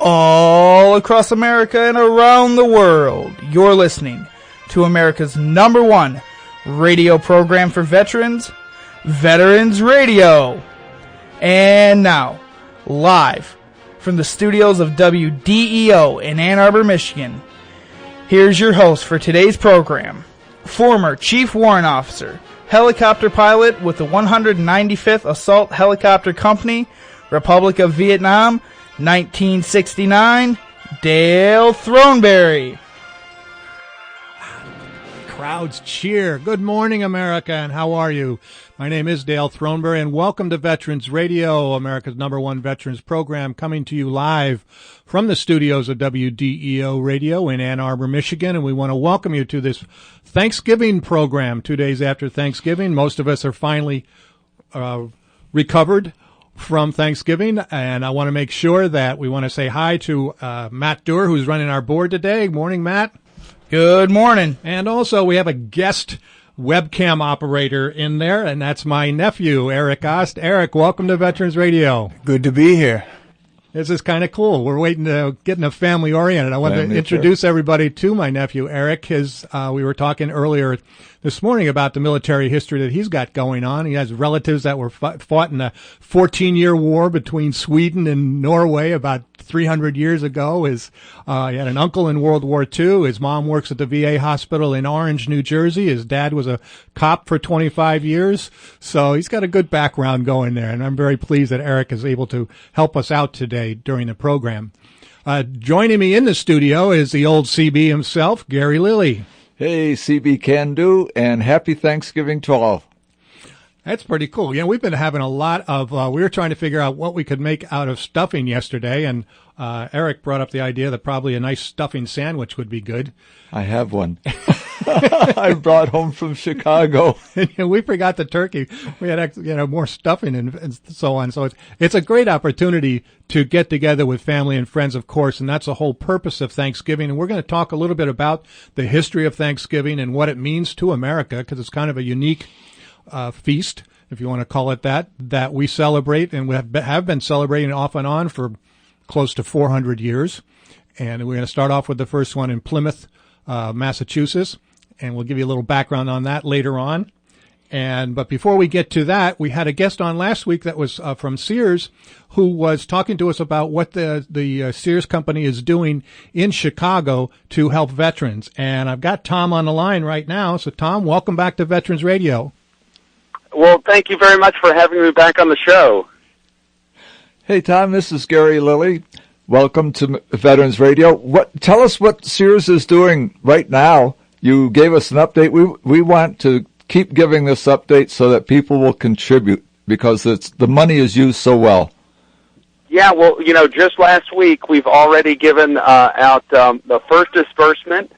all across America and around the world. You're listening to America's #1 radio program for veterans, Veterans Radio. And now, live from the studios of WDEO in Ann Arbor, Michigan, here's your host for today's program, former Chief Warrant Officer, helicopter pilot with the 195th Assault Helicopter Company, Republic of Vietnam, 1969, Dale Throneberry. Crowds cheer. Good morning, America, and how are you? My name is Dale Throneberry, and welcome to Veterans Radio, America's #1 veterans program, coming to you live from the studios of WDEO Radio in Ann Arbor, Michigan, and we want to welcome you to this Thanksgiving program, 2 days after Thanksgiving. Most of us are finally recovered from Thanksgiving, and I want to make sure that we want to say hi to Matt Doerr, who's running our board today. Morning, Matt. Good morning. And also we have a guest webcam operator in there, and that's my nephew, Eric Ost. Eric, welcome to Veterans Radio. Good to be here. This is kind of cool. We're waiting to get in a family oriented. I want to introduce everybody to my nephew, Eric. We were talking earlier this morning about the military history that he's got going on. He has relatives that were fought in a 14-year war between Sweden and Norway about 300 years ago. He had an uncle in World War II. His mom works at the VA hospital in Orange, New Jersey. His dad was a cop for 25 years. So he's got a good background going there, and I'm very pleased that Eric is able to help us out today during the program. Joining me in the studio is the old CB himself, Gary Lilly. Hey, CB can do, and happy Thanksgiving to all. That's pretty cool. Yeah, we've been having a lot of, we were trying to figure out what we could make out of stuffing yesterday, and Eric brought up the idea that probably a nice stuffing sandwich would be good. I have one. I brought home from Chicago. And we forgot the turkey. We had more stuffing and so on. So it's a great opportunity to get together with family and friends, of course, and that's the whole purpose of Thanksgiving. And we're going to talk a little bit about the history of Thanksgiving and what it means to America, because it's kind of a unique feast, if you want to call it that we celebrate, and we have been celebrating off and on for close to 400 years. And we're going to start off with the first one in Plymouth, Massachusetts, and we'll give you a little background on that later on. But before we get to that, we had a guest on last week that was from Sears, who was talking to us about what the Sears company is doing in Chicago to help veterans. And I've got Tom on the line right now. So, Tom, welcome back to Veterans Radio. Well, thank you very much for having me back on the show. Hey, Tom, this is Gary Lilly. Welcome to Veterans Radio. Tell us what Sears is doing right now. You gave us an update. We want to keep giving this update so that people will contribute, because the money is used so well. Yeah, well, just last week we've already given out the first disbursement.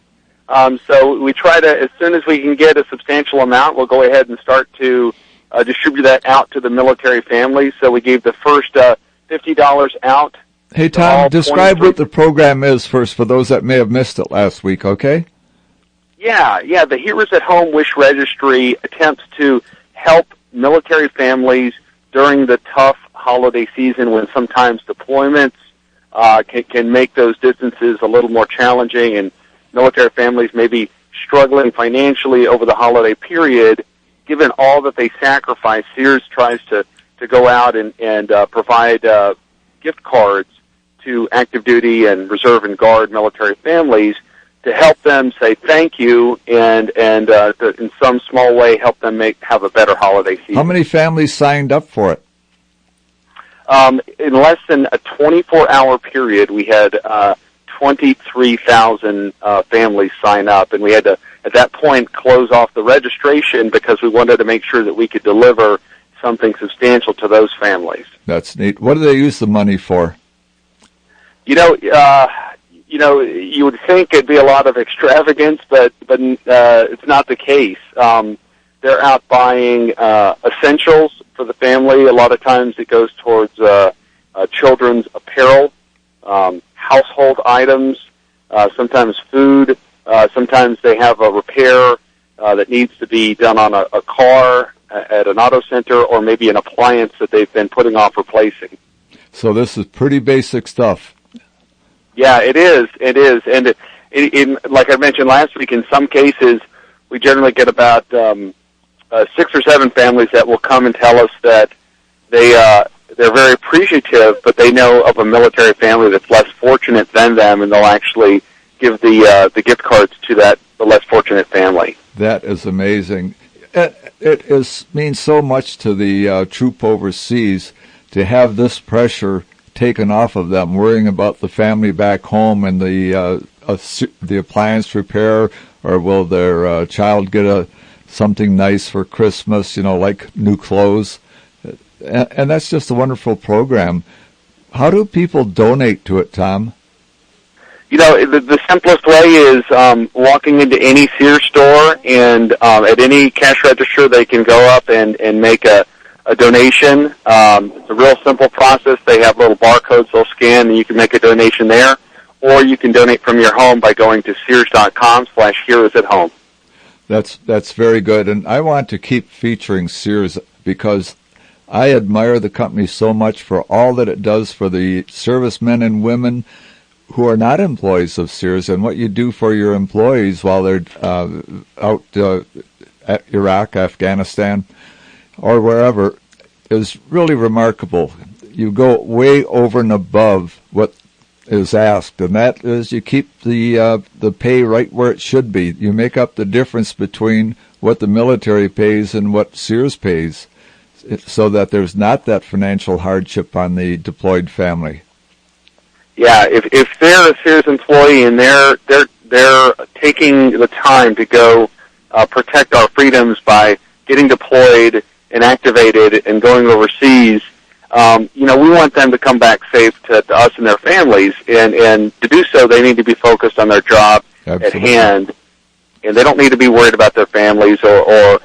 So we try to, as soon as we can get a substantial amount, we'll go ahead and start to distribute that out to the military families. So we gave the first $50 out. Hey, Tom, describe what the program is first for those that may have missed it last week, okay? Yeah. The Heroes at Home Wish Registry attempts to help military families during the tough holiday season when sometimes deployments can make those distances a little more challenging, and military families may be struggling financially over the holiday period. Given all that they sacrifice, Sears tries to go out and provide gift cards to active duty and reserve and guard military families to help them say thank you and to, in some small way, help them have a better holiday season. How many families signed up for it? In less than a 24-hour period, we had 23,000 families sign up, and we had to, at that point, close off the registration because we wanted to make sure that we could deliver something substantial to those families. That's neat. What do they use the money for? You would think it'd be a lot of extravagance, but it's not the case. They're out buying essentials for the family. A lot of times it goes towards children's apparel, household items, sometimes food. Sometimes they have a repair that needs to be done on a car at an auto center, or maybe an appliance that they've been putting off replacing. So this is pretty basic stuff. Yeah, it is. It is. And like I mentioned last week, in some cases, we generally get about 6 or 7 families that will come and tell us that they're very appreciative, but they know of a military family that's less fortunate than them, and they'll actually give the gift cards to the less fortunate family. That is amazing. It means so much to the troop overseas to have this pressure taken off of them, worrying about the family back home and the appliance repair, or will their child get something nice for Christmas, like new clothes. And that's just a wonderful program. How do people donate to it, Tom? The simplest way is walking into any Sears store, and at any cash register they can go up and make a donation. It's a real simple process. They have little barcodes they'll scan, and you can make a donation there. Or you can donate from your home by going to Sears.com/heroesathome. That's very good. And I want to keep featuring Sears because I admire the company so much for all that it does for the servicemen and women who are not employees of Sears, and what you do for your employees while they're out at Iraq, Afghanistan, or wherever is really remarkable. You go way over and above what is asked, and that is you keep the pay right where it should be. You make up the difference between what the military pays and what Sears pays, so that there's not that financial hardship on the deployed family. Yeah, if they're a Sears employee and they're taking the time to go protect our freedoms by getting deployed and activated and going overseas, we want them to come back safe to us and their families, and to do so, they need to be focused on their job Absolutely. at hand, and they don't need to be worried about their families or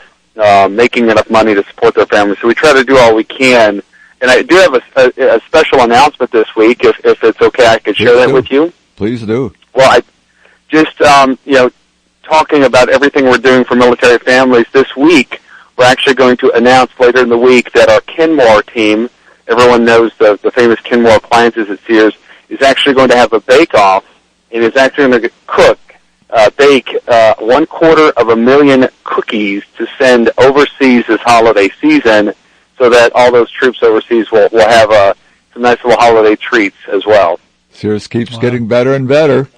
making enough money to support their families. So we try to do all we can. And I do have a special announcement this week. If it's okay, I could share that with you. Please do. Well, I just talking about everything we're doing for military families this week. We're actually going to announce later in the week that our Kenmore team, everyone knows the famous Kenmore appliances at Sears, is actually going to have a bake-off, and is actually going to bake 250,000 cookies to send overseas this holiday season, so that all those troops overseas will have some nice little holiday treats as well. Sears keeps getting better and better.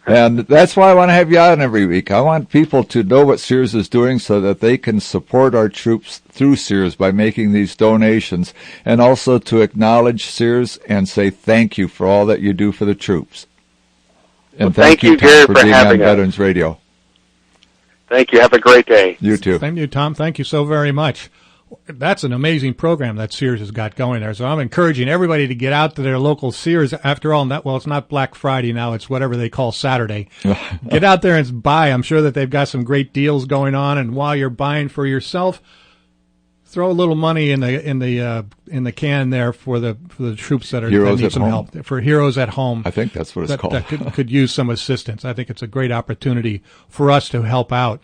And that's why I want to have you on every week. I want people to know what Sears is doing so that they can support our troops through Sears by making these donations, and also to acknowledge Sears and say thank you for all that you do for the troops. And thank you, Tom, Gary, for for being having on us. Veterans Radio. Thank you. Have a great day. You too. Thank you, Tom. Thank you so very much. That's an amazing program that Sears has got going there. So I'm encouraging everybody to get out to their local Sears. After all, it's not Black Friday now. It's whatever they call Saturday. Get out there and buy. I'm sure that they've got some great deals going on. And while you're buying for yourself, throw a little money in the can there for the troops that need some help. For Heroes at Home. I think that's what it's called. That could use some assistance. I think it's a great opportunity for us to help out.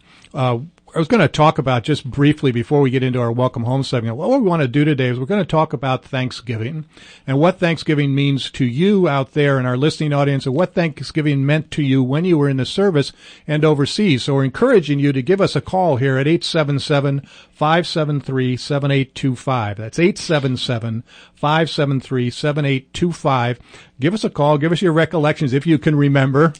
I was going to talk about, just briefly before we get into our Welcome Home segment, what we want to do today is we're going to talk about Thanksgiving and what Thanksgiving means to you out there in our listening audience, and what Thanksgiving meant to you when you were in the service and overseas. So we're encouraging you to give us a call here at 877-573-7825. That's 877-573-7825. Give us a call. Give us your recollections if you can remember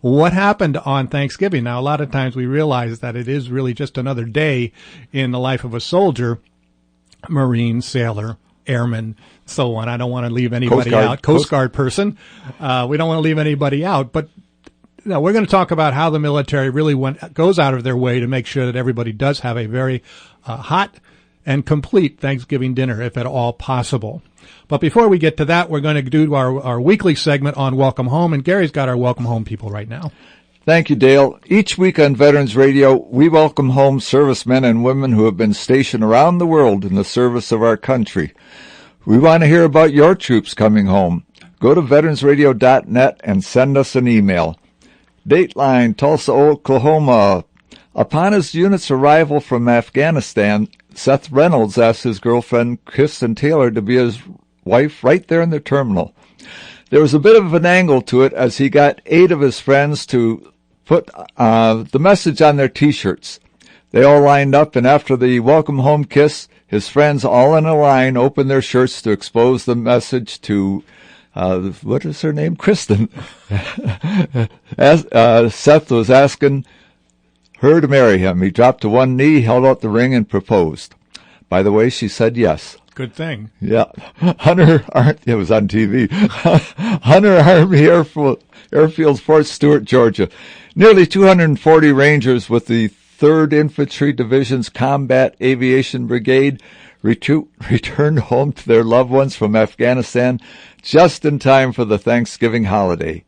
what happened on Thanksgiving. Now, a lot of times we realize that it is really just another day in the life of a soldier, Marine, sailor, airman, so on. I don't want to leave anybody out. Coast Guard person. We don't want to leave anybody out. But we're going to talk about how the military really goes out of their way to make sure that everybody does have a very hot and complete Thanksgiving dinner, if at all possible. But before we get to that, we're going to do our weekly segment on Welcome Home, and Gary's got our Welcome Home people right now. Thank you, Dale. Each week on Veterans Radio, we welcome home servicemen and women who have been stationed around the world in the service of our country. We want to hear about your troops coming home. Go to veteransradio.net and send us an email. Dateline, Tulsa, Oklahoma. Upon his unit's arrival from Afghanistan, Seth Reynolds asked his girlfriend, Kristen Taylor, to be his wife right there in the terminal. There was a bit of an angle to it as he got 8 of his friends to put the message on their T-shirts. They all lined up, and after the welcome home kiss, his friends all in a line opened their shirts to expose the message to, what is her name? Kristen. Seth was asking her to marry him. He dropped to one knee, held out the ring, and proposed. By the way, she said yes. Good thing. Yeah. It was on TV. Hunter Army Airfield, Fort Stewart, Georgia. Nearly 240 Rangers with the 3rd Infantry Division's Combat Aviation Brigade returned home to their loved ones from Afghanistan just in time for the Thanksgiving holiday.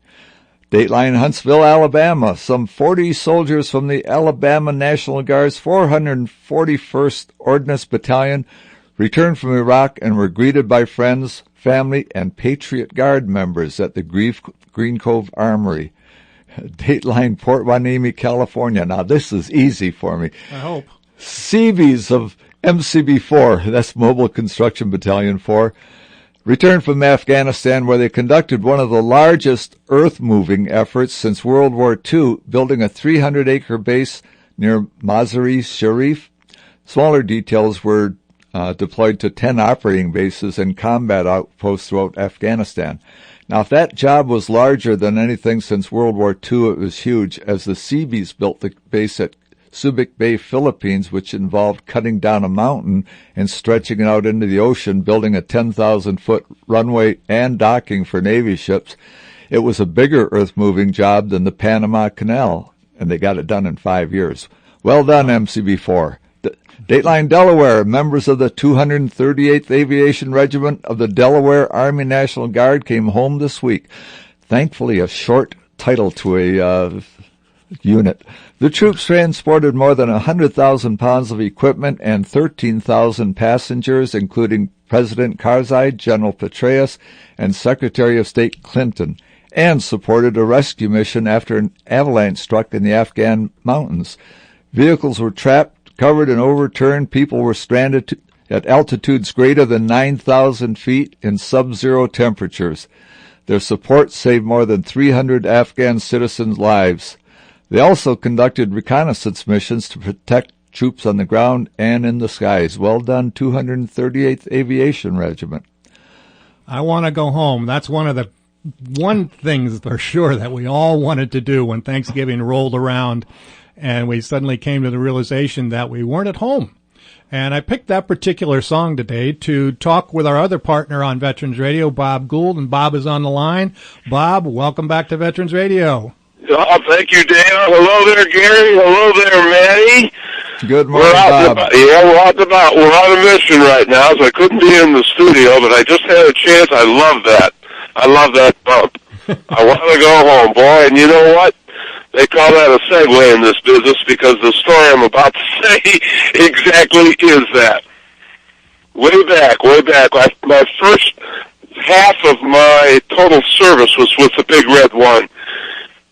Dateline, Huntsville, Alabama. Some 40 soldiers from the Alabama National Guard's 441st Ordnance Battalion returned from Iraq and were greeted by friends, family, and Patriot Guard members at the Green Cove Armory. Dateline, Port Hueneme, California. Now, this is easy for me. I hope. Seabees of MCB 4, that's Mobile Construction Battalion 4, returned from Afghanistan, where they conducted one of the largest earth-moving efforts since World War II, building a 300-acre base near Mazar-e-Sharif. Smaller details were deployed to 10 operating bases and combat outposts throughout Afghanistan. Now, if that job was larger than anything since World War II, it was huge, as the Seabees built the base at Subic Bay, Philippines, which involved cutting down a mountain and stretching it out into the ocean, building a 10,000-foot runway and docking for Navy ships. It was a bigger earth-moving job than the Panama Canal, and they got it done in 5 years. Well done, MCB-4. Dateline, Delaware. Members of the 238th Aviation Regiment of the Delaware Army National Guard came home this week. Thankfully, a short title to a unit. The troops transported more than 100,000 pounds of equipment and 13,000 passengers, including President Karzai, General Petraeus, and Secretary of State Clinton, and supported a rescue mission after an avalanche struck in the Afghan mountains. Vehicles were trapped, covered, and overturned. People were stranded at altitudes greater than 9,000 feet in sub-zero temperatures. Their support saved more than 300 Afghan citizens' lives. They also conducted reconnaissance missions to protect troops on the ground and in the skies. Well done, 238th Aviation Regiment. I want to go home. That's one thing for sure that we all wanted to do when Thanksgiving rolled around, and we suddenly came to the realization that we weren't at home. And I picked that particular song today to talk with our other partner on Veterans Radio, Bob Gould, and Bob is on the line. Bob, welcome back to Veterans Radio. Oh, thank you, Dale. Hello there, Gary. Hello there, Maddie. Good morning, Bob. We're on a mission right now, so I couldn't be in the studio, but I just had a chance. I love that. I love that bump. I want to go home, boy, and you know what? They call that a segue in this business because the story I'm about to say exactly is that. Way back, my first half of my total service was with the Big Red One.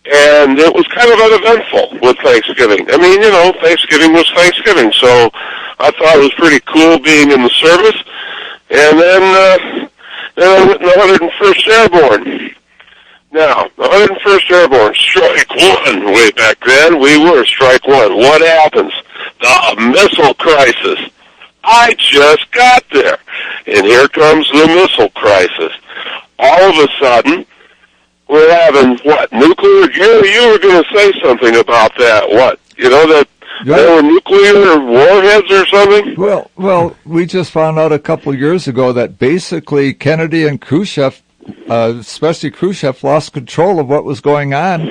And it was kind of uneventful with Thanksgiving. I mean, you know, Thanksgiving was Thanksgiving, so I thought it was pretty cool being in the service. And then I went in the 101st Airborne. Now, the 101st Airborne, Strike 1, way back then, we were Strike 1. What happens? The missile crisis. I just got there, and here comes the missile crisis. All of a sudden, we're having, what, nuclear? Gary, you were going to say something about that. What? You know, that there were nuclear warheads or something? Well, we just found out a couple years ago that basically Kennedy and Khrushchev, especially Khrushchev, lost control of what was going on,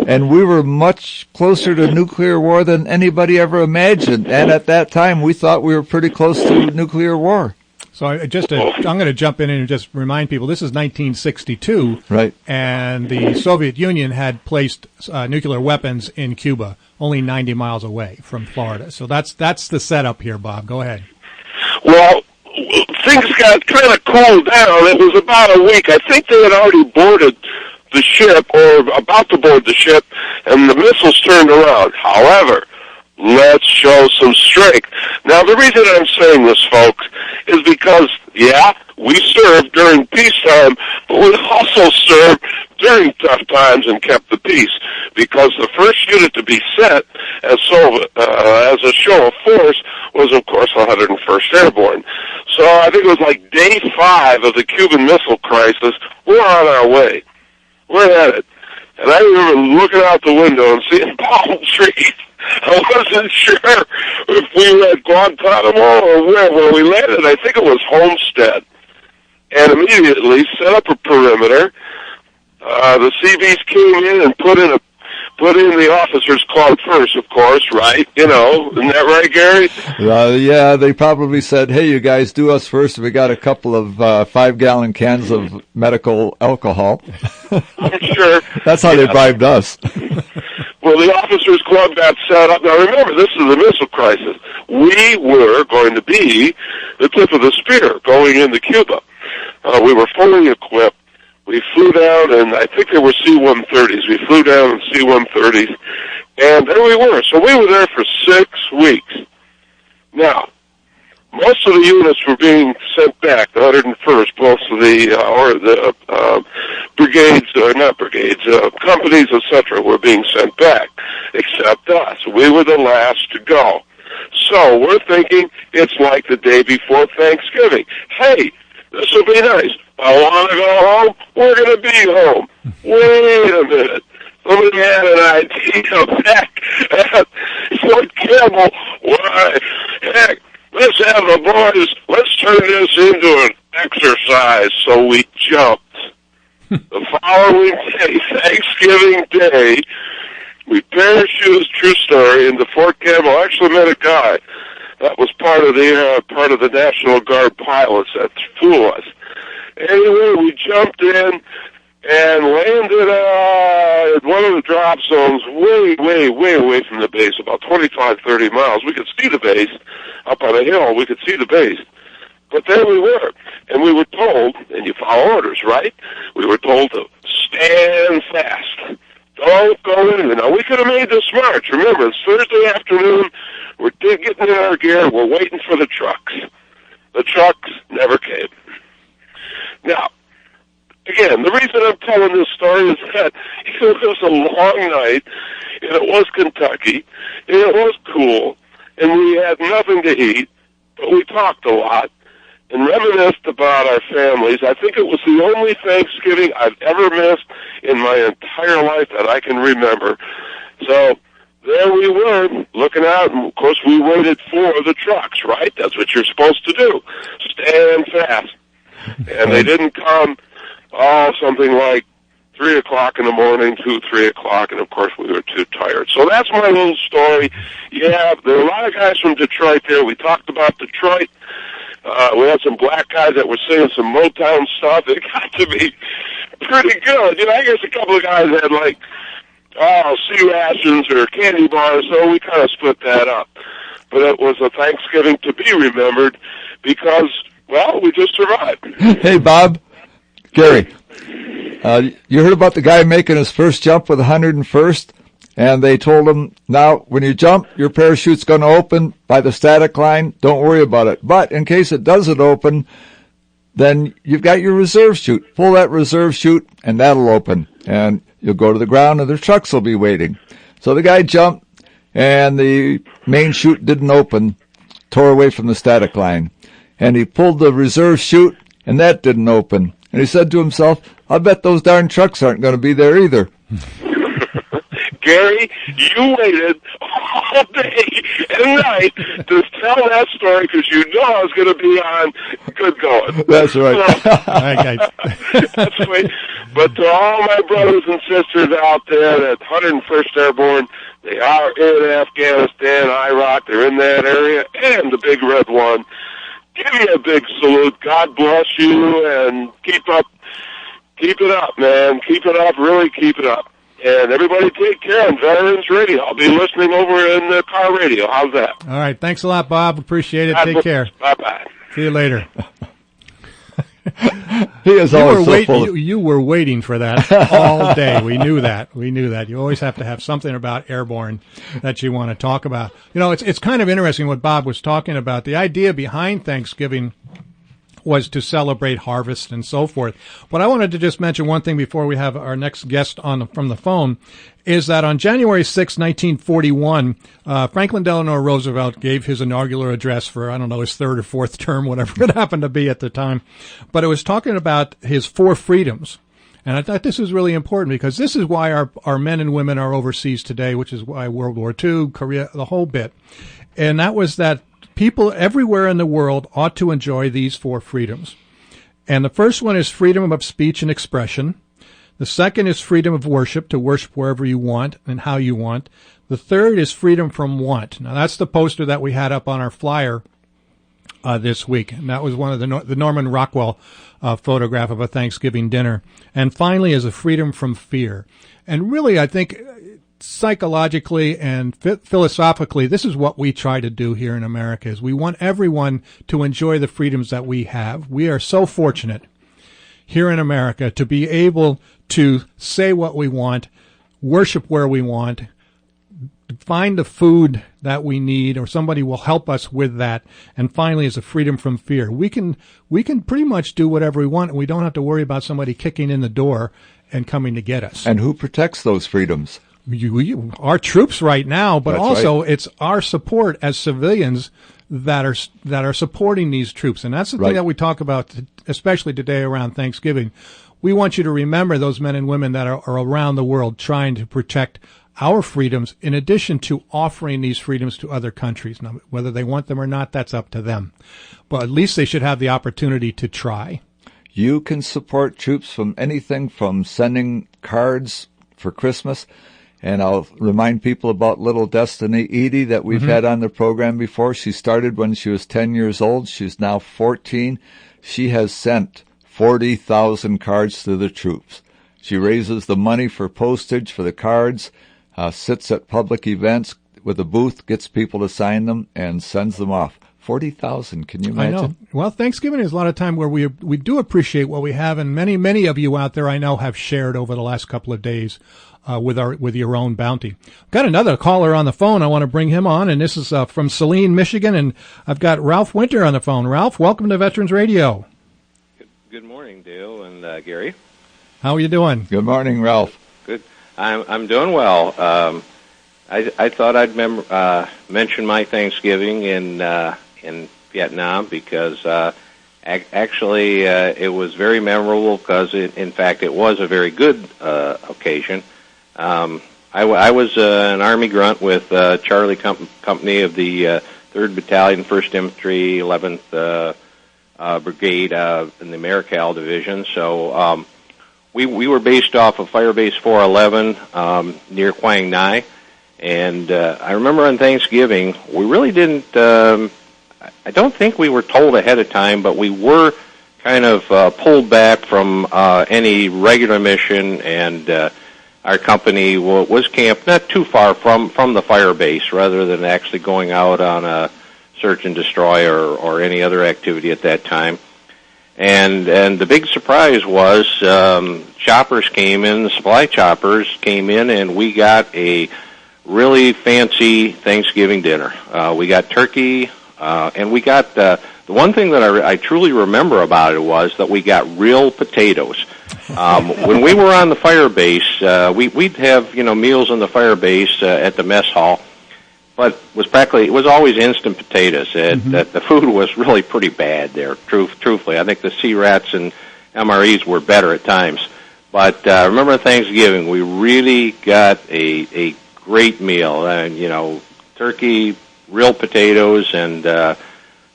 and we were much closer to nuclear war than anybody ever imagined. And at that time, we thought we were pretty close to nuclear war. So I'm going to jump in and just remind people, this is 1962. Right. And the Soviet Union had placed nuclear weapons in Cuba, only 90 miles away from Florida. So that's the setup here, Bob. Go ahead. Well, things got kind of cooled down. It was about a week. I think they had already boarded the ship or about to board the ship, and the missiles turned around. However, let's show some strength. Now, the reason I'm saying this, folks, is because, yeah, we served during peacetime, but we also served during tough times and kept the peace, because the first unit to be sent as a show of force was, of course, 101st Airborne. So I think it was like day 5 of the Cuban Missile Crisis. We're on our way. We're headed. And I remember looking out the window and seeing palm trees. I wasn't sure if we were at Guantanamo or where we landed. I think it was Homestead. And immediately set up a perimeter. The CBs came in and put in the officers' club first, of course, right? You know, isn't that right, Gary? Yeah, they probably said, hey, you guys, do us first. We got a couple of 5-gallon cans of medical alcohol. I'm sure. That's how they bribed us. Well, the officers' club got set up. Now, remember, this is the missile crisis. We were going to be the tip of the spear going into Cuba. We were fully equipped. We flew down, and I think there were C-130s. We flew down in C-130s, and there we were. So we were there for 6 weeks. Now, most of the units were being sent back, the 101st, most of the brigades, or not brigades, companies, etc., were being sent back, except us. We were the last to go. So we're thinking it's like the day before Thanksgiving. Hey, this will be nice. I want to go home. We're going to be home. Wait a minute. Somebody had an idea back at Fort Campbell. Why? Heck, let's have the boys. Let's turn this into an exercise. So we jumped. The following day, Thanksgiving Day, we parachuted, true story, into Fort Campbell. I actually met a guy that was part of the National Guard pilots that flew us. Anyway, we jumped in and landed at one of the drop zones way, way, way away from the base, about 25, 30 miles. We could see the base up on a hill. We could see the base. But there we were, and we were told, and you follow orders, right? We were told to stand fast. Don't go anywhere. Now, we could have made this march. Remember, it's Thursday afternoon. We're getting in our gear. We're waiting for the trucks. The trucks never came. Now, again, the reason I'm telling this story is that it was a long night, and it was Kentucky, and it was cool, and we had nothing to eat, but we talked a lot and reminisced about our families. I think it was the only Thanksgiving I've ever missed in my entire life that I can remember. So there we were, looking out, and of course we waited for the trucks, right? That's what you're supposed to do. Stand fast. And they didn't come, something like 3 o'clock in the morning, 2, 3 o'clock, and of course we were too tired. So that's my little story. Yeah, there are a lot of guys from Detroit there. We talked about Detroit. We had some black guys that were singing some Motown stuff. It got to be pretty good. You know, I guess a couple of guys had like, sea rations or candy bars, so we kind of split that up. But it was a Thanksgiving to be remembered because, well, we just survived. Hey, Bob. Gary, you heard about the guy making his first jump with 101st, and they told him, now, when you jump, your parachute's going to open by the static line. Don't worry about it. But in case it doesn't open, then you've got your reserve chute. Pull that reserve chute, and that'll open. And you'll go to the ground, and the trucks will be waiting. So the guy jumped, and the main chute didn't open, tore away from the static line. And he pulled the reserve chute, and that didn't open. And he said to himself, I bet those darn trucks aren't going to be there either. Gary, you waited all day and night to tell that story because you know I was going to be on Good Going. That's right. So, All right, guys. that's sweet. But to all my brothers and sisters out there at 101st Airborne, they are in Afghanistan, Iraq, they're in that area, and the Big Red One. Give you a big salute. God bless you, and keep it up, man. Keep it up, really keep it up. And everybody take care on Veterans Radio. I'll be listening over in the car radio. How's that? All right. Thanks a lot, Bob. Appreciate it. Take care. Bye-bye. See you later. He is always so full. You were waiting for that all day. We knew that. You always have to have something about airborne that you want to talk about. You know, it's kind of interesting what Bob was talking about. The idea behind Thanksgiving was to celebrate harvest and so forth. But I wanted to just mention one thing before we have our next guest from the phone, is that on January 6, 1941, Franklin Delano Roosevelt gave his inaugural address for, I don't know, his third or fourth term, whatever it happened to be at the time. But it was talking about his 4 freedoms. And I thought this was really important because this is why our men and women are overseas today, which is why World War II, Korea, the whole bit. And that was that people everywhere in the world ought to enjoy these 4 freedoms. And the first one is freedom of speech and expression. The second is freedom of worship, to worship wherever you want and how you want. The third is freedom from want. Now, that's the poster that we had up on our flyer this week. And that was one of the Norman Rockwell photograph of a Thanksgiving dinner. And finally is a freedom from fear. And really, I think psychologically and philosophically, this is what we try to do here in America, is we want everyone to enjoy the freedoms that we have. We are so fortunate here in America to be able to say what we want, worship where we want, find the food that we need, or somebody will help us with that. And finally is a freedom from fear. We can pretty much do whatever we want, and we don't have to worry about somebody kicking in the door and coming to get us. And who protects those freedoms? Our troops right now, but That's also right. It's our support as civilians that are supporting these troops. And that's the thing that we talk about, especially today around Thanksgiving. We want you to remember those men and women that are around the world trying to protect our freedoms, in addition to offering these freedoms to other countries. Now, whether they want them or not, that's up to them. But at least they should have the opportunity to try. You can support troops from anything from sending cards for Christmas. And I'll remind people about little Destiny Edie that we've had on the program before. She started when she was 10 years old. She's now 14. She has sent 40,000 cards to the troops. She raises the money for postage for the cards, sits at public events with a booth, gets people to sign them, and sends them off. 40,000, can you imagine? I know. Well, Thanksgiving is a lot of time where we do appreciate what we have, and many of you out there I know have shared over the last couple of days with your own bounty. I've got another caller on the phone. I want to bring him on, and this is from Saline, Michigan, and I've got Ralph Winter on the phone. Ralph, welcome to Veterans Radio. Good morning, Dale and Gary. How are you doing? Good morning, Ralph. Good. I'm doing well. I thought I'd mention my Thanksgiving in Vietnam because actually it was very memorable because in fact it was a very good occasion. I was an Army grunt with Charlie Company of the 3rd Battalion, 1st Infantry, 11th Brigade in the Marical Division. So we were based off of Fire Base 411 near Quang Nai. And I remember on Thanksgiving, we really didn't, I don't think we were told ahead of time, but we were kind of pulled back from any regular mission, and our company was camped not too far from the fire base, rather than actually going out on a search and destroy or any other activity at that time. And the big surprise was choppers came in, the supply choppers came in, and we got a really fancy Thanksgiving dinner. We got turkey, and we got the one thing that I truly remember about it was that we got real potatoes. When we were on the fire base, we'd have meals on the fire base at the mess hall, but it was always instant potatoes. The food was really pretty bad there. Truthfully, I think the sea rats and MREs were better at times. But I remember Thanksgiving, we really got a great meal, and turkey, real potatoes, and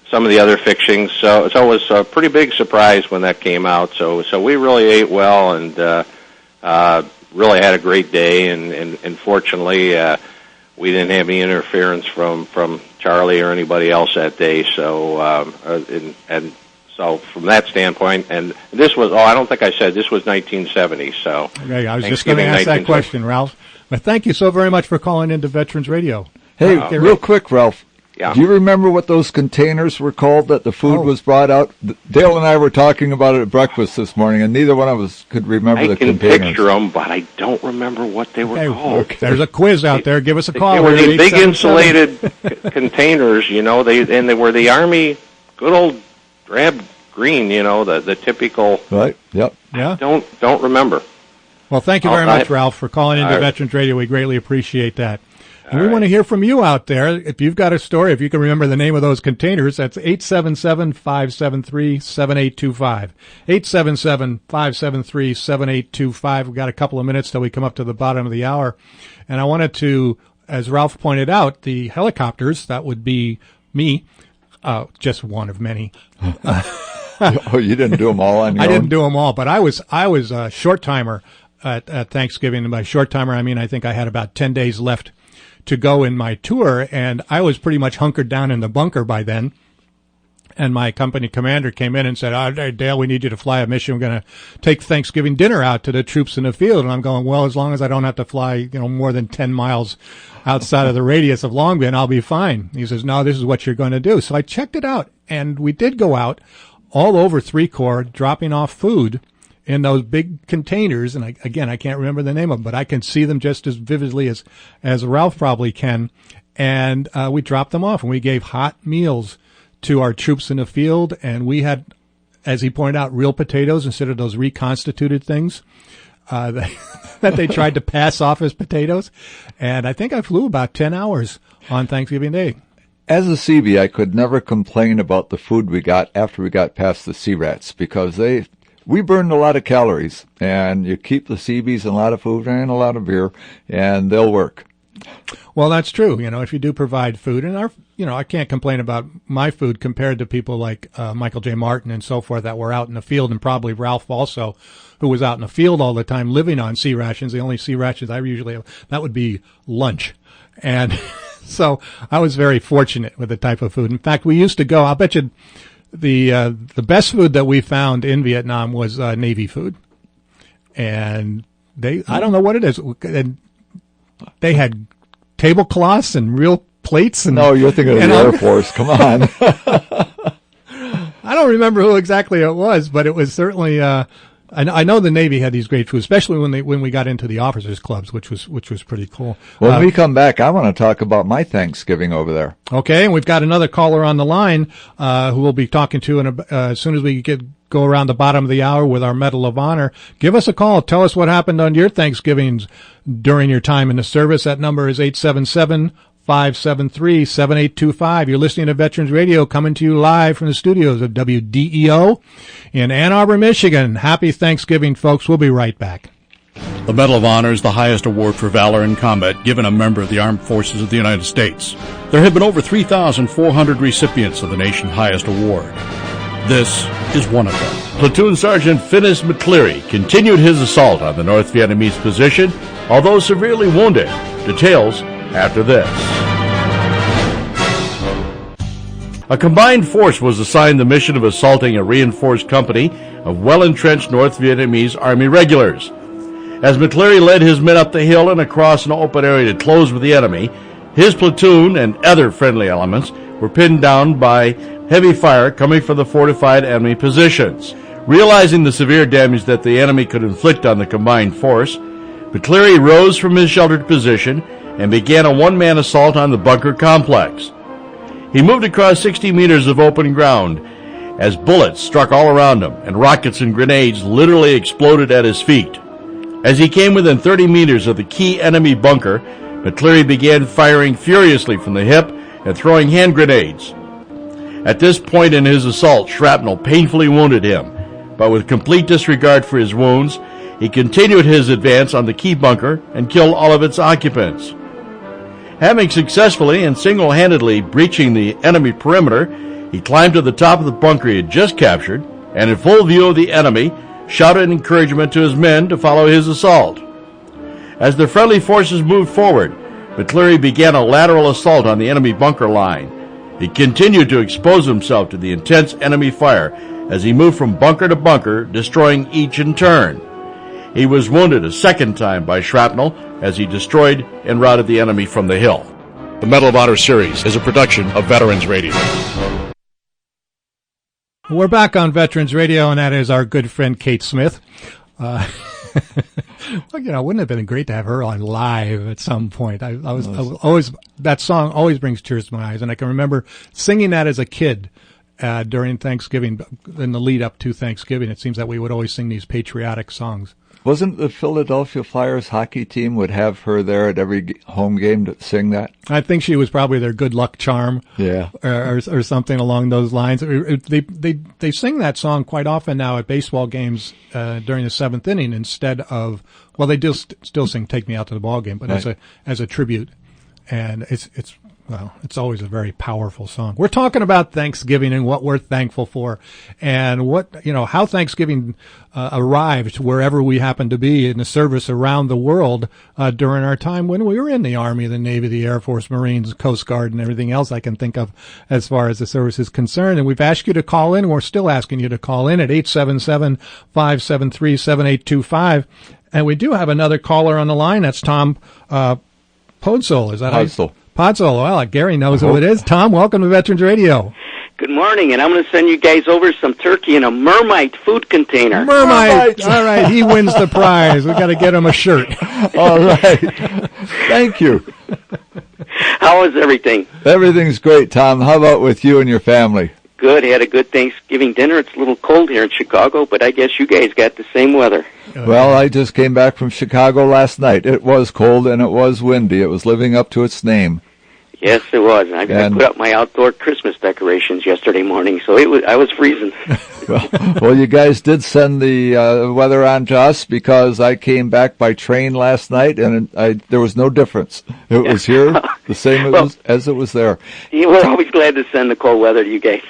some of the other fixings. So it was a pretty big surprise when that came out. So we really ate well and really had a great day. And fortunately, we didn't have any interference from Charlie or anybody else that day. So and so from that standpoint, and this was I don't think I said this was 1970. So okay, I was just going to ask that question, Ralph. But thank you so very much for calling into Veterans Radio. Hey, real quick, Ralph. Yeah. Do you remember what those containers were called that the food was brought out? Dale and I were talking about it at breakfast this morning, and neither one of us could remember the containers. I can picture them, but I don't remember what they were called. Okay. There's a quiz out there. Give us a call. They were these big insulated containers, they were the Army, good old drab green, the typical. Right. Yep. Yeah. Don't remember. Well, thank you very much, Ralph, for calling into Veterans Radio. We greatly appreciate that. And we want to hear from you out there. If you've got a story, if you can remember the name of those containers, that's 877-573-7825. 877-573-7825. We've got a couple of minutes till we come up to the bottom of the hour. And I wanted to, as Ralph pointed out, the helicopters, that would be me, just one of many. Oh, you didn't do them all on your own? I didn't do them all, but I was a short-timer at Thanksgiving. And by short-timer, I mean I think I had about 10 days left to go in my tour, and I was pretty much hunkered down in the bunker by then. And my company commander came in and said, Dale, we need you to fly a mission. We're going to take Thanksgiving dinner out to the troops in the field. And I'm going, well, as long as I don't have to fly, more than 10 miles outside of the radius of Long Beach, I'll be fine. He says, no, this is what you're going to do. So I checked it out, and we did go out all over 3 Corps dropping off food in those big containers. And I can't remember the name of them, but I can see them just as vividly as Ralph probably can. And we dropped them off, and we gave hot meals to our troops in the field. And we had, as he pointed out, real potatoes instead of those reconstituted things that they tried to pass off as potatoes. And I think I flew about 10 hours on Thanksgiving Day. As a Seabee, I could never complain about the food we got after we got past the sea rats, because we burned a lot of calories, and you keep the Seabees and a lot of food and a lot of beer, and they'll work. Well, that's true. If you do provide food, and I can't complain about my food compared to people like Michael J. Martin and so forth that were out in the field, and probably Ralph also, who was out in the field all the time living on sea rations. The only sea rations I usually have, that would be lunch. And so I was very fortunate with the type of food. In fact, we used to go, I'll bet you, the best food that we found in Vietnam was Navy food, and I don't know what it is. And they had tablecloths and real plates. And no, you're thinking of the Air Force. Come on. I don't remember who exactly it was, but it was certainly. I know the Navy had these great foods, especially when we got into the officers' clubs, which was pretty cool. When we come back, I want to talk about my Thanksgiving over there. Okay, and we've got another caller on the line who we'll be talking to as soon as we go around the bottom of the hour with our Medal of Honor. Give us a call. Tell us what happened on your Thanksgivings during your time in the service. That number is 877-573-7825. You're listening to Veterans Radio, coming to you live from the studios of WDEO in Ann Arbor, Michigan. Happy Thanksgiving, folks. We'll be right back. The Medal of Honor is the highest award for valor in combat given a member of the Armed Forces of the United States. There have been over 3,400 recipients of the nation's highest award. This is one of them. Platoon Sergeant Finis McCleary continued his assault on the North Vietnamese position, although severely wounded. Details after this. A combined force was assigned the mission of assaulting a reinforced company of well-entrenched North Vietnamese Army regulars. As McCleary led his men up the hill and across an open area to close with the enemy, his platoon and other friendly elements were pinned down by heavy fire coming from the fortified enemy positions. Realizing the severe damage that the enemy could inflict on the combined force, McCleary rose from his sheltered position and began a one-man assault on the bunker complex. He moved across 60 meters of open ground as bullets struck all around him and rockets and grenades literally exploded at his feet. As he came within 30 meters of the key enemy bunker, McCleary began firing furiously from the hip and throwing hand grenades. At this point in his assault, shrapnel painfully wounded him, but with complete disregard for his wounds, he continued his advance on the key bunker and killed all of its occupants. Having successfully and single-handedly breaching the enemy perimeter, he climbed to the top of the bunker he had just captured, and in full view of the enemy, shouted encouragement to his men to follow his assault. As the friendly forces moved forward, McCleary began a lateral assault on the enemy bunker line. He continued to expose himself to the intense enemy fire as he moved from bunker to bunker, destroying each in turn. He was wounded a second time by shrapnel as he destroyed and routed the enemy from the hill. The Medal of Honor series is a production of Veterans Radio. We're back on Veterans Radio, and that is our good friend Kate Smith. Well, wouldn't it have been great to have her on live at some point? I was always, that song always brings tears to my eyes, and I can remember singing that as a kid during Thanksgiving, in the lead up to Thanksgiving. It seems that we would always sing these patriotic songs. Wasn't the Philadelphia Flyers hockey team would have her there at every home game to sing that? I think she was probably their good luck charm, or something along those lines. They sing that song quite often now at baseball games during the seventh inning instead of, well, they do still sing "Take Me Out to the Ball Game," but as a tribute, and it's always a very powerful song. We're talking about Thanksgiving and what we're thankful for, and how Thanksgiving arrived wherever we happen to be in the service around the world during our time when we were in the Army, the Navy, the Air Force, Marines, Coast Guard, and everything else I can think of as far as the service is concerned. And we've asked you to call in. We're still asking you to call in at 877-573-7825. And we do have another caller on the line. That's Tom Podsol. Is that Podsol? Podsol. Well, Gary knows who it is. Tom, welcome to Veterans Radio. Good morning, and I'm going to send you guys over some turkey in a Mermite food container. Mermite! All right, he wins the prize. We've got to get him a shirt. All right. Thank you. How is everything? Everything's great, Tom. How about with you and your family? Good. Had a good Thanksgiving dinner. It's a little cold here in Chicago, but I guess you guys got the same weather. Well, I just came back from Chicago last night. It was cold and it was windy. It was living up to its name. Yes, it was. I put up my outdoor Christmas decorations yesterday morning, so I was freezing. well, you guys did send the weather on to us because I came back by train last night, and there was no difference. It was here the same as it was there. Yeah, we're always glad to send the cold weather to you guys.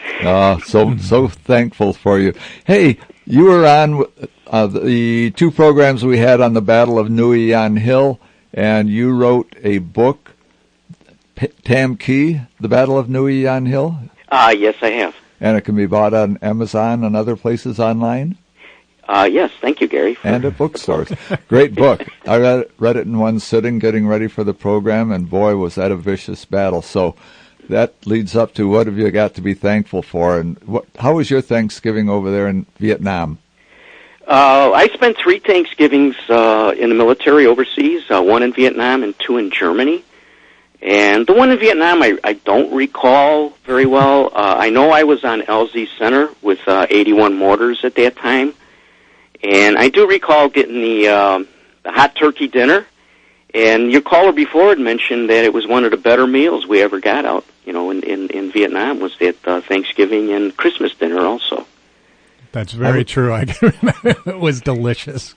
So thankful for you. Hey, you were on the two programs we had on the Battle of Nui on Hill, and you wrote a book, Tam Key, The Battle of Nui on Hill? Yes, I have. And it can be bought on Amazon and other places online? Yes, thank you, Gary. And at bookstores. Great book. I read it in one sitting, getting ready for the program, and boy, was that a vicious battle. So that leads up to what have you got to be thankful for, and how was your Thanksgiving over there in Vietnam? I spent 3 Thanksgivings in the military overseas, 1 in Vietnam and 2 in Germany. And the one in Vietnam, I don't recall very well. I know I was on LZ Center with 81 mortars at that time. And I do recall getting the hot turkey dinner. And your caller before had mentioned that it was one of the better meals we ever got out, in Vietnam, was that Thanksgiving and Christmas dinner also. That's very true. I can remember. It was delicious.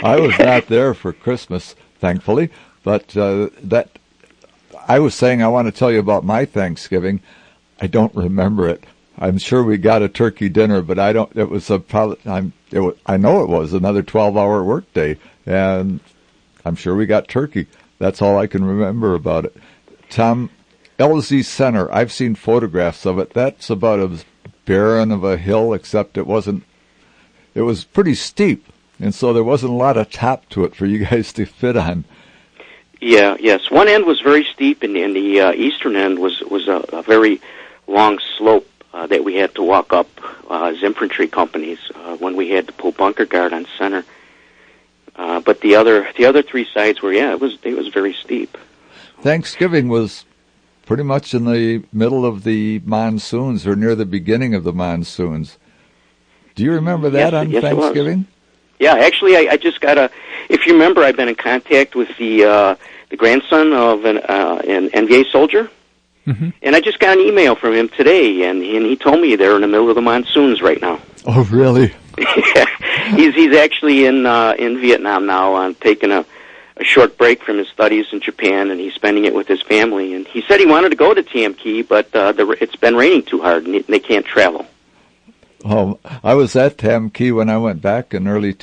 I was not there for Christmas, thankfully, but I was saying I want to tell you about my Thanksgiving. I don't remember it. I'm sure we got a turkey dinner, but I don't. It was I know it was another 12-hour workday, and I'm sure we got turkey. That's all I can remember about it. Tom, LZ Center. I've seen photographs of it. That's about as barren of a hill, except it wasn't. It was pretty steep, and so there wasn't a lot of top to it for you guys to fit on. Yeah, yes. One end was very steep, and the eastern end was a very long slope that we had to walk up as infantry companies when we had to pull bunker guard on center. But the other 3 sides were, it was very steep. Thanksgiving was pretty much in the middle of the monsoons, or near the beginning of the monsoons. Do you remember that on Thanksgiving? Yeah, actually, I just got if you remember, I've been in contact with the grandson of an NVA soldier, and I just got an email from him today, and he told me they're in the middle of the monsoons right now. Oh, really? He's actually in Vietnam now, taking a short break from his studies in Japan, and he's spending it with his family. And he said he wanted to go to Tam Key, but it's been raining too hard, and they can't travel. Oh, I was at Tam Key when I went back in early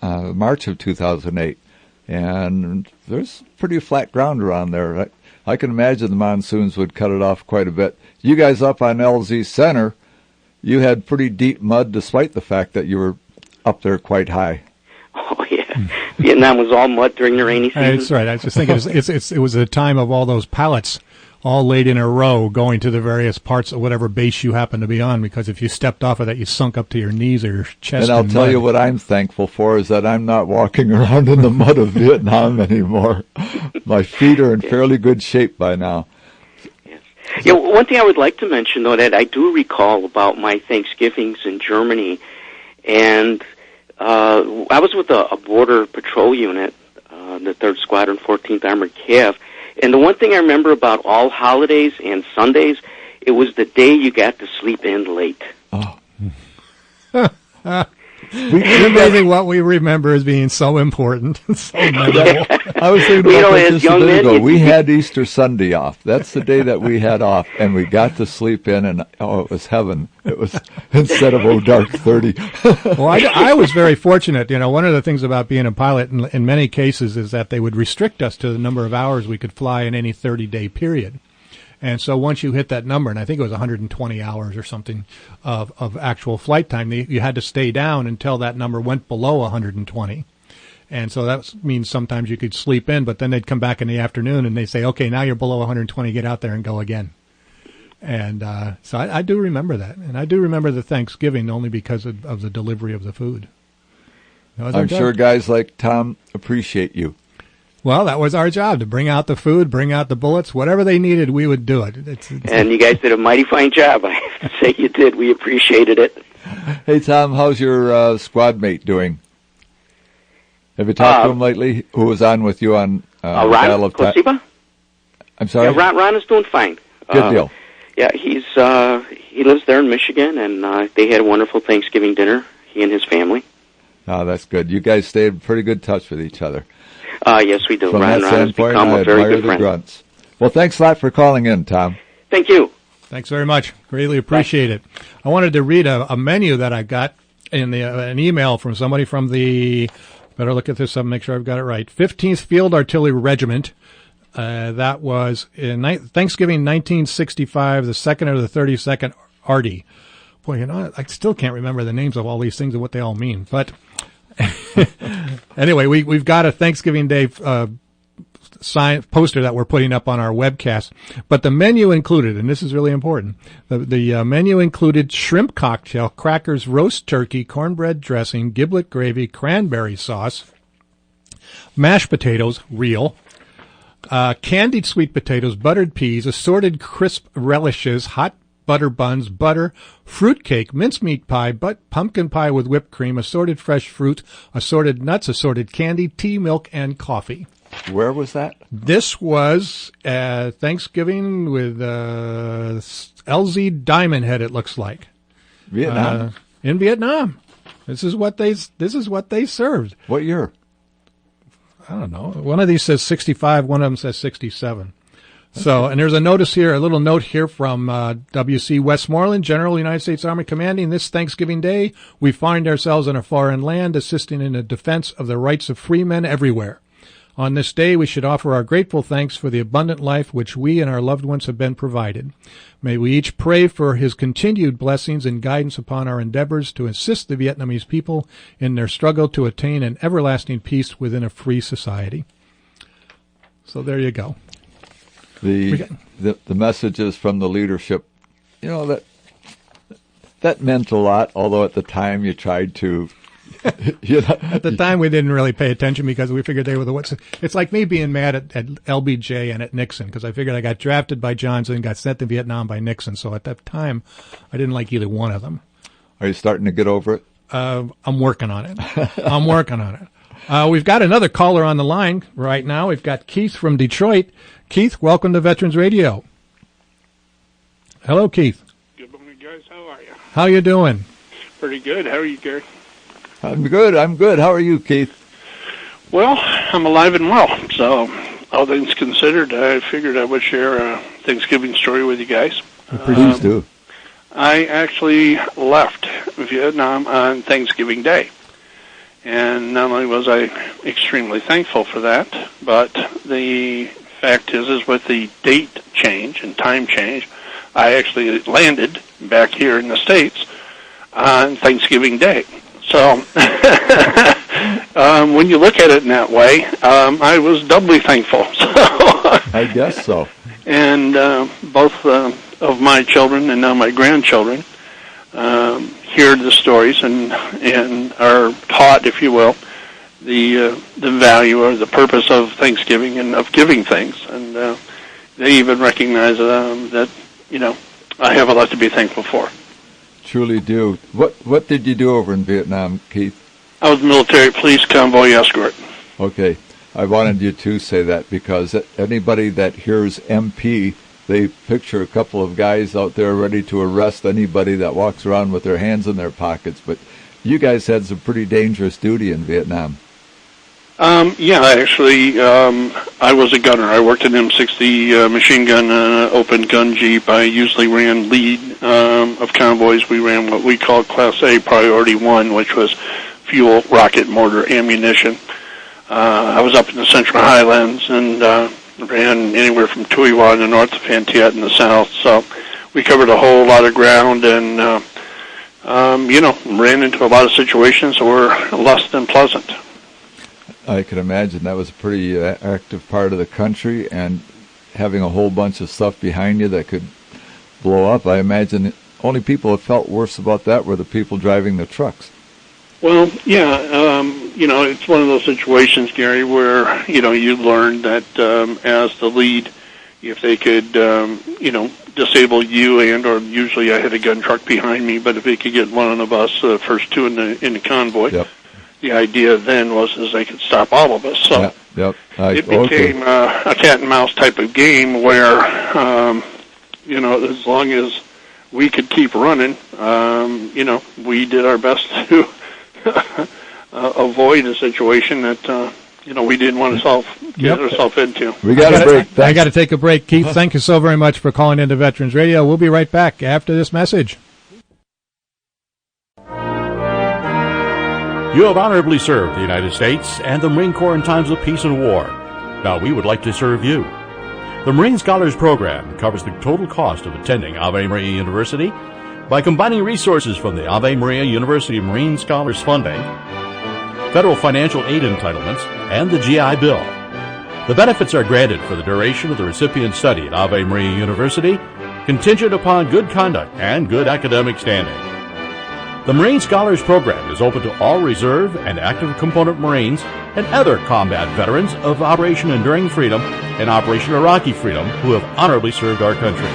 March of 2008, and there's pretty flat ground around there. I can imagine the monsoons would cut it off quite a bit. You guys up on LZ Center, you had pretty deep mud despite the fact that you were up there quite high. Oh, yeah. Vietnam was all mud during the rainy season. That's right. I was just thinking it was a time of all those pallets all laid in a row going to the various parts of whatever base you happen to be on, because if you stepped off of that, you sunk up to your knees or your chest. And I'll tell you what I'm thankful for is that I'm not walking around in the mud of Vietnam anymore. My feet are in fairly good shape by now. Yes. Yeah, one thing I would like to mention, though, that I do recall about my Thanksgivings in Germany, and I was with a border patrol unit, the 3rd Squadron, 14th Armored Cav, and the one thing I remember about all holidays and Sundays, it was the day you got to sleep in late. Oh. It's amazing what we remember as being so important, so memorable. I was thinking about that just a bit ago. We had Easter Sunday off. That's the day that we had off, and we got to sleep in, and it was heaven. It was instead of dark 30. Well, I was very fortunate. One of the things about being a pilot in many cases is that they would restrict us to the number of hours we could fly in any 30-day period. And so once you hit that number, and I think it was 120 hours or something of actual flight time, you had to stay down until that number went below 120. And so that means sometimes you could sleep in, but then they'd come back in the afternoon and they say, okay, now you're below 120, get out there and go again. And so I do remember that. And I do remember the Thanksgiving only because of the delivery of the food. I'm sure guys like Tom appreciate you. Well, that was our job, to bring out the food, bring out the bullets, whatever they needed, we would do it. And you guys did a mighty fine job. I have to say you did. We appreciated it. Hey, Tom, how's your squad mate doing? Have you talked to him lately? Who was on with you on Battle of Kosiba? I'm sorry? Yeah, Ron is doing fine. Good deal. Yeah, he lives there in Michigan, and they had a wonderful Thanksgiving dinner, he and his family. Oh, that's good. You guys stayed in pretty good touch with each other. Yes, we do. From Ron has become a very good friend. Grunts. Well, thanks a lot for calling in, Tom. Thank you. Thanks very much. Greatly appreciate it. I wanted to read a menu that I got in an email from somebody from the, better look at this up and make sure I've got it right, 15th Field Artillery Regiment. That was in Thanksgiving 1965, the 2nd or the 32nd Arty. Boy, I still can't remember the names of all these things and what they all mean. But anyway, we've got a Thanksgiving Day poster that we're putting up on our webcast. But the menu included, and this is really important, the menu included shrimp cocktail, crackers, roast turkey, cornbread dressing, giblet gravy, cranberry sauce, mashed potatoes, real, candied sweet potatoes, buttered peas, assorted crisp relishes, hot butter buns, butter, fruitcake, mincemeat pie, pumpkin pie with whipped cream, assorted fresh fruit, assorted nuts, assorted candy, tea, milk, and coffee. Where was that? This was Thanksgiving with LZ Diamond Head, it looks like. Vietnam. In Vietnam. This is what they served. What year? I don't know. One of these says 65, one of them says 67. So, and there's a little note here from W.C. Westmoreland, General, United States Army Commanding. This Thanksgiving Day, we find ourselves in a foreign land, assisting in the defense of the rights of free men everywhere. On this day, we should offer our grateful thanks for the abundant life which we and our loved ones have been provided. May we each pray for his continued blessings and guidance upon our endeavors to assist the Vietnamese people in their struggle to attain an everlasting peace within a free society. So there you go. The messages from the leadership, that meant a lot, although at the time you tried to, At the time we didn't really pay attention because we figured they were it's like me being mad at LBJ and at Nixon because I figured I got drafted by Johnson and got sent to Vietnam by Nixon. So at that time, I didn't like either one of them. Are you starting to get over it? I'm working on it. We've got another caller on the line right now. We've got Keith from Detroit. Keith, welcome to Veterans Radio. Hello, Keith. Good morning, guys. How are you? How you doing? Pretty good. How are you, Gary? I'm good. How are you, Keith? Well, I'm alive and well. So, all things considered, I figured I would share a Thanksgiving story with you guys. Please do. I actually left Vietnam on Thanksgiving Day. And not only was I extremely thankful for that, but the fact is with the date change and time change, I actually landed back here in the States on Thanksgiving Day. So when you look at it in that way, I was doubly thankful. I guess so. And both of my children and now my grandchildren hear the stories and are taught, if you will, the value or the purpose of Thanksgiving and of giving things. And they even recognize that I have a lot to be thankful for. Truly do. What did you do over in Vietnam, Keith? I was military police convoy escort. Okay. I wanted you to say that because anybody that hears MP, they picture a couple of guys out there ready to arrest anybody that walks around with their hands in their pockets. But you guys had some pretty dangerous duty in Vietnam. Actually, I was a gunner. I worked an M60 machine gun, open gun Jeep. I usually ran lead of convoys. We ran what we call Class A Priority 1, which was fuel, rocket, mortar, ammunition. I was up in the Central Highlands and ran anywhere from Tuiwa in the north to Phan Thiet in the south. So we covered a whole lot of ground and, ran into a lot of situations that were less than pleasant. I can imagine that was a pretty active part of the country, and having a whole bunch of stuff behind you that could blow up. I imagine the only people that felt worse about that were the people driving the trucks. Well, it's one of those situations, Gary, where, you learn that as the lead, if they could, disable you or usually I had a gun truck behind me, but if they could get one of us, the first two in the convoy, yep. The idea then was they could stop all of us. So it became a cat and mouse type of game where, as long as we could keep running, we did our best to avoid a situation that, we didn't want to get ourselves into. We got a break. I got to take a break. Keith, thank you so very much for calling into Veterans Radio. We'll be right back after this message. You have honorably served the United States and the Marine Corps in times of peace and war. Now we would like to serve you. The Marine Scholars Program covers the total cost of attending Ave Maria University by combining resources from the Ave Maria University Marine Scholars Funding, federal financial aid entitlements, and the GI Bill. The benefits are granted for the duration of the recipient's study at Ave Maria University, contingent upon good conduct and good academic standing. The Marine Scholars Program is open to all reserve and active component Marines and other combat veterans of Operation Enduring Freedom and Operation Iraqi Freedom who have honorably served our country.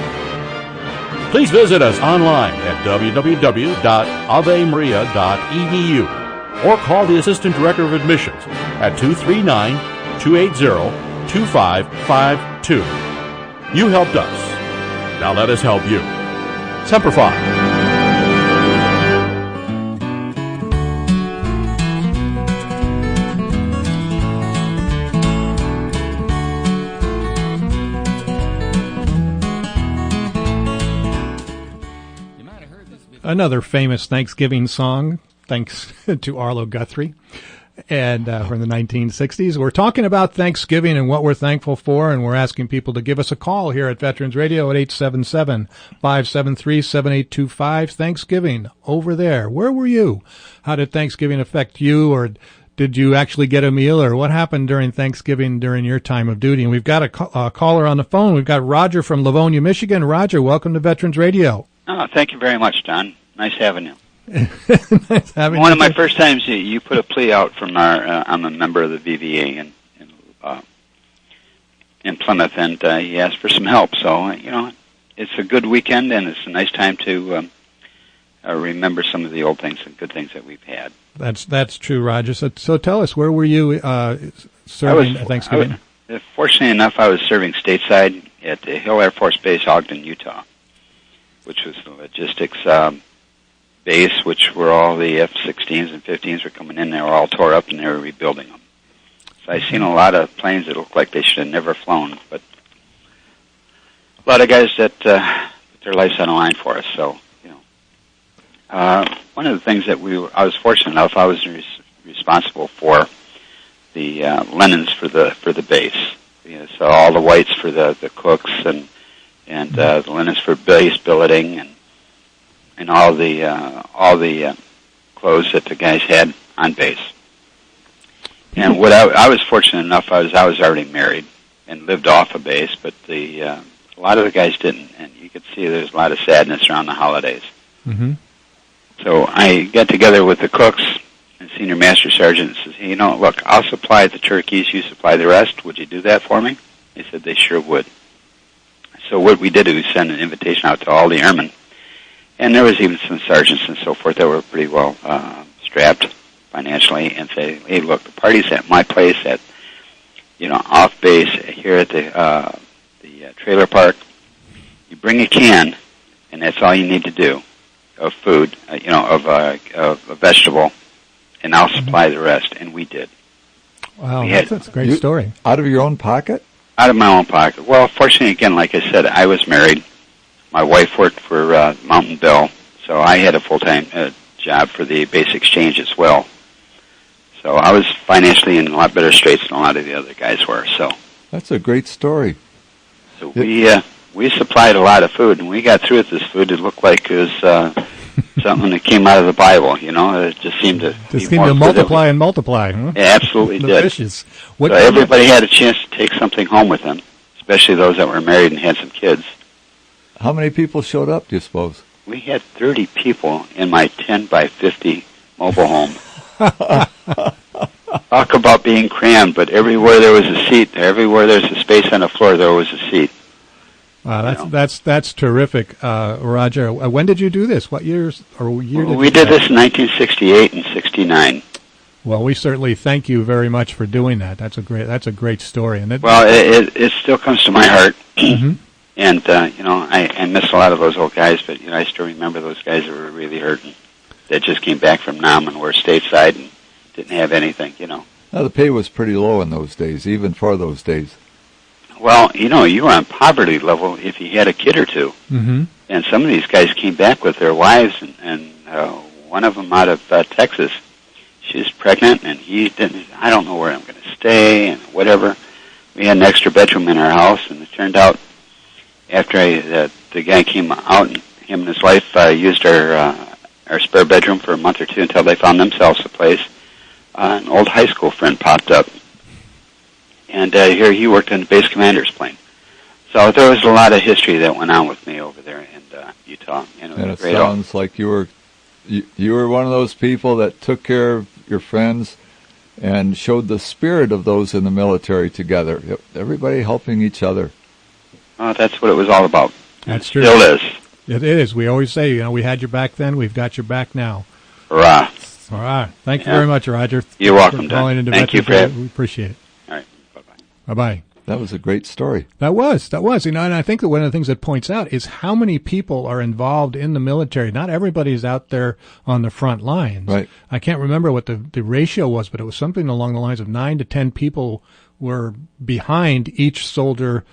Please visit us online at www.avemaria.edu or call the Assistant Director of Admissions at 239-280-2552. You helped us. Now let us help you. Semper Fi. Another famous Thanksgiving song, thanks to Arlo Guthrie, and from the 1960s. We're talking about Thanksgiving and what we're thankful for, and we're asking people to give us a call here at Veterans Radio at 877-573-7825. Thanksgiving over there. Where were you? How did Thanksgiving affect you, or did you actually get a meal, or what happened during Thanksgiving during your time of duty? And we've got a caller on the phone. We've got Roger from Livonia, Michigan. Roger, welcome to Veterans Radio. Oh, thank you very much, Don. Nice having you. Nice having One you. of my first times you put a plea out from our. I'm a member of the VVA in Plymouth, and he asked for some help. So it's a good weekend, and it's a nice time to remember some of the old things and good things that we've had. That's true, Roger. So tell us, where were you serving Thanksgiving? Fortunately enough, I was serving stateside at the Hill Air Force Base, Ogden, Utah, which was the logistics base, which were all the F-16s and 15s were coming in. They were all tore up, and they were rebuilding them. So I've seen a lot of planes that look like they should have never flown, but a lot of guys that put their lives on the line for us. So, one of the things that I was fortunate enough, I was responsible for the linens for the base. So all the whites for the cooks and the linens for base billeting and all the clothes that the guys had on base. And what I was fortunate enough, I was already married and lived off a base, but a lot of the guys didn't, and you could see there's a lot of sadness around the holidays. Mm-hmm. So I got together with the cooks and senior master sergeant and says, look, I'll supply the turkeys, you supply the rest. Would you do that for me? They said they sure would. I So what we did is we sent an invitation out to all the airmen. And there was even some sergeants and so forth that were pretty well strapped financially, and say, hey, look, the party's at my place at, off base here at the trailer park. You bring a can, and that's all you need to do of food, of a vegetable, and I'll supply the rest. And we did. Wow, that's a great story. Out of your own pocket? Out of my own pocket. Well, fortunately, again, like I said, I was married. My wife worked for Mountain Bell, so I had a full-time job for the base exchange as well. So I was financially in a lot better straits than a lot of the other guys were. So that's a great story. So we supplied a lot of food, and we got through with this food. It looked like it was something that came out of the Bible. It just seemed to multiply and multiply. Huh? It absolutely did. Fishes. So everybody had a chance to take something home with them, especially those that were married and had some kids. How many people showed up, do you suppose? We had 30 people in my 10 by 50 mobile home. Talk about being crammed, but everywhere there was a seat, everywhere there's a space on the floor, there was a seat. Wow, that's terrific, Roger. When did you do this? What years or year did we did this in 1968 and 69. Well, we certainly thank you very much for doing that. That's a great story. And it still comes to my heart. Mm-hmm. And I miss a lot of those old guys, but I still remember those guys that were really hurting. That just came back from Nam and were stateside and didn't have anything. Now, the pay was pretty low in those days, even for those days. Well, you were on poverty level if you had a kid or two. Mm-hmm. And some of these guys came back with their wives, and one of them out of Texas, she was pregnant, and he didn't. I don't know where I'm going to stay, and whatever. We had an extra bedroom in our house, and it turned out after the guy came out, and him and his wife used our spare bedroom for a month or two until they found themselves a place. An old high school friend popped up, and here he worked on the base commander's plane. So there was a lot of history that went on with me over there in Utah. And it sounds like you were one of those people that took care of your friends and showed the spirit of those in the military together. Everybody helping each other. That's what it was all about. That's true. Still is. It is. We always say, we had your back then, we've got your back now. Hurrah. All right. Thank you very much, Roger. You're welcome, Don. Thank you, Fred. We appreciate it. All right. Bye-bye. Bye-bye. That was a great story. That was. And I think that one of the things that points out is how many people are involved in the military. Not everybody's out there on the front lines. Right. I can't remember what the ratio was, but it was something along the lines of 9 to 10 people were behind each soldier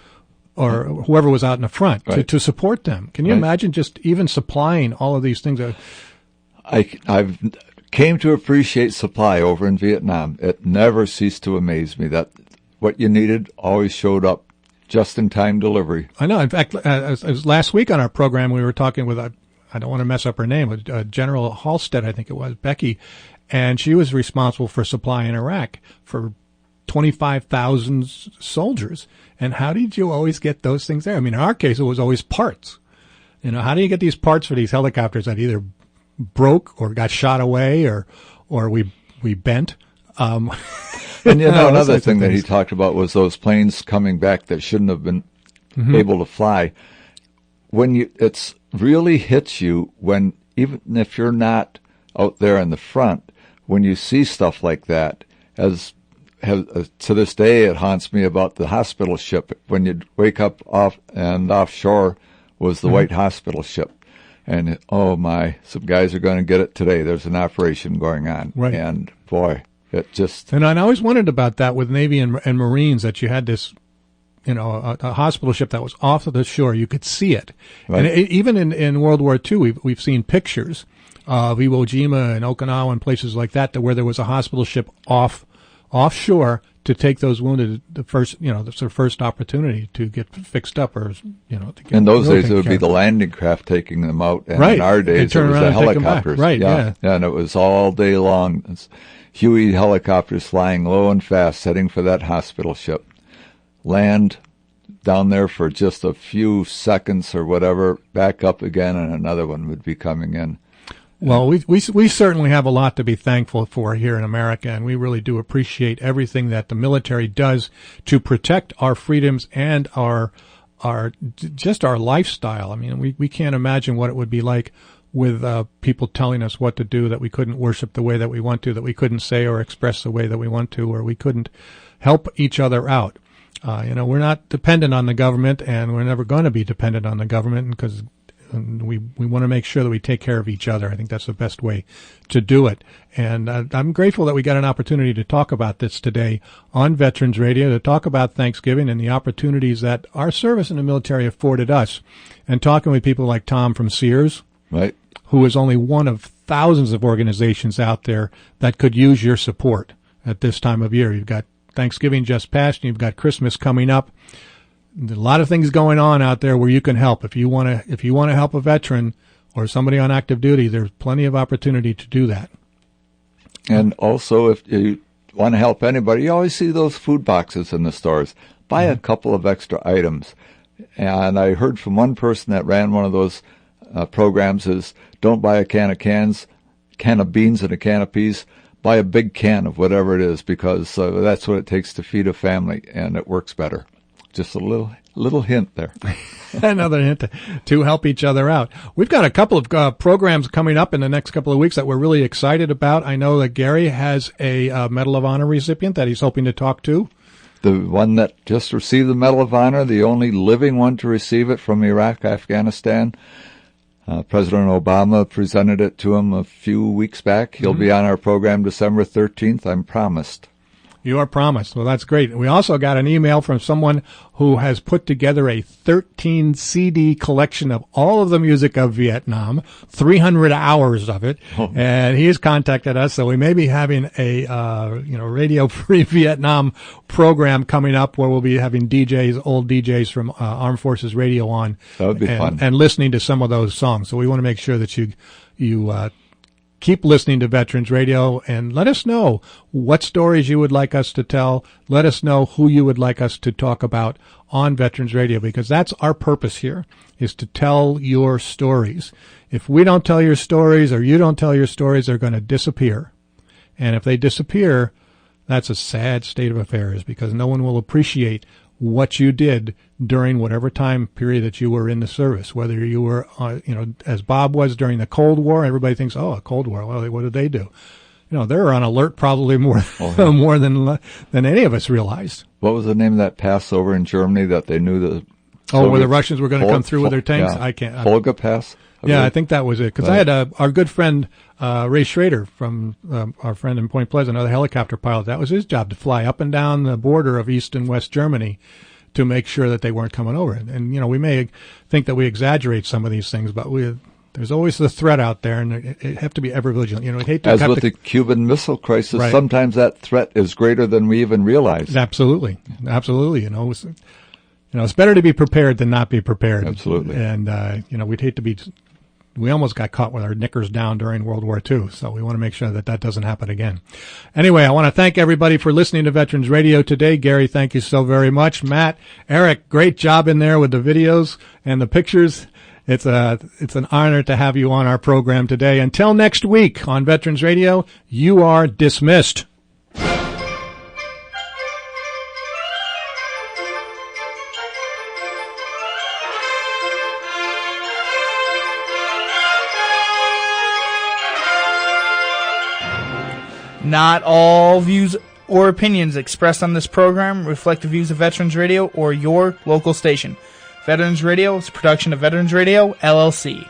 or whoever was out in the front to support them. Can you imagine just even supplying all of these things? I've came to appreciate supply over in Vietnam. It never ceased to amaze me that what you needed always showed up, just-in-time delivery. I know. In fact, as last week on our program, we were talking with, I don't want to mess up her name, General Halstead, I think it was, Becky, and she was responsible for supplying Iraq for 25,000 soldiers. And how did you always get those things there? I mean, in our case, it was always parts. How do you get these parts for these helicopters that either broke or got shot away or we bent? And another thing that he talked about was those planes coming back that shouldn't have been able to fly. It's really hits you when, even if you're not out there in the front, when you see stuff like that, to this day, it haunts me about the hospital ship. When you'd wake up offshore was the white hospital ship. And, oh my, some guys are going to get it today. There's an operation going on. Right. And, boy, it just... And I always wondered about that with Navy and Marines, that you had this, a hospital ship that was off of the shore. You could see it. Right. And even in World War II, we've seen pictures of Iwo Jima and Okinawa and places like that where there was a hospital ship offshore to take those wounded the first, their first opportunity to get fixed up or, to get. In those days, it would be the landing craft taking them out, and in our days, it was the helicopters. Right, yeah. And it was all day long. It's Huey helicopters flying low and fast, heading for that hospital ship. Land down there for just a few seconds or whatever, back up again, and another one would be coming in. Well, we certainly have a lot to be thankful for here in America, and we really do appreciate everything that the military does to protect our freedoms and our just our lifestyle. I mean, we can't imagine what it would be like with people telling us what to do, that we couldn't worship the way that we want to, that we couldn't say or express the way that we want to, or we couldn't help each other out. We're not dependent on the government, and we're never going to be dependent on the government, because we want to make sure that we take care of each other. I think that's the best way to do it. And I'm grateful that we got an opportunity to talk about this today on Veterans Radio, to talk about Thanksgiving and the opportunities that our service in the military afforded us. And talking with people like Tom from Sears, right, who is only one of thousands of organizations out there that could use your support at this time of year. You've got Thanksgiving just passed, and you've got Christmas coming up. There's a lot of things going on out there where you can help. If you want to help a veteran or somebody on active duty, there's plenty of opportunity to do that. And also, if you want to help anybody, you always see those food boxes in the stores. Buy a couple of extra items. And I heard from one person that ran one of those programs is, don't buy a can of beans and a can of peas. Buy a big can of whatever it is, because that's what it takes to feed a family, and it works better. Just a little hint there. Another hint to help each other out. We've got a couple of programs coming up in the next couple of weeks that we're really excited about. I know that Gary has a Medal of Honor recipient that he's hoping to talk to. The one that just received the Medal of Honor, the only living one to receive it from Iraq, Afghanistan. President Obama presented it to him a few weeks back. He'll be on our program December 13th, I'm promised. You are promised. Well, that's great. We also got an email from someone who has put together a 13 CD collection of all of the music of Vietnam, 300 hours of it, and he has contacted us. So we may be having a Radio Free Vietnam program coming up where we'll be having old DJs from Armed Forces Radio on. That would be fun. And listening to some of those songs. So we want to make sure that you keep listening to Veterans Radio, and let us know what stories you would like us to tell. Let us know who you would like us to talk about on Veterans Radio, because that's our purpose here, is to tell your stories. If we don't tell your stories, or you don't tell your stories, they're going to disappear. And if they disappear, that's a sad state of affairs, because no one will appreciate what you did during whatever time period that you were in the service, whether you were, as Bob was during the Cold War. Everybody thinks, a Cold War. Well, what did they do? They're on alert probably more than any of us realized. What was the name of that pass over in Germany that they knew the... where the Russians were going to come through with their tanks? Yeah. I can't. Volga Pass? I think that was it. Because I had our good friend, Ray Schrader, from our friend in Point Pleasant, another helicopter pilot. That was his job, to fly up and down the border of East and West Germany to make sure that they weren't coming over. And we may think that we exaggerate some of these things, but there's always the threat out there, and you have to be ever vigilant. As with the Cuban Missile Crisis, right. Sometimes that threat is greater than we even realize. Absolutely. It's better to be prepared than not be prepared. Absolutely. And, we'd hate to be... We almost got caught with our knickers down during World War II, so we want to make sure that doesn't happen again. Anyway, I want to thank everybody for listening to Veterans Radio today. Gary, thank you so very much. Matt, Eric, great job in there with the videos and the pictures. It's an honor to have you on our program today. Until next week on Veterans Radio, you are dismissed. Not all views or opinions expressed on this program reflect the views of Veterans Radio or your local station. Veterans Radio is a production of Veterans Radio, LLC.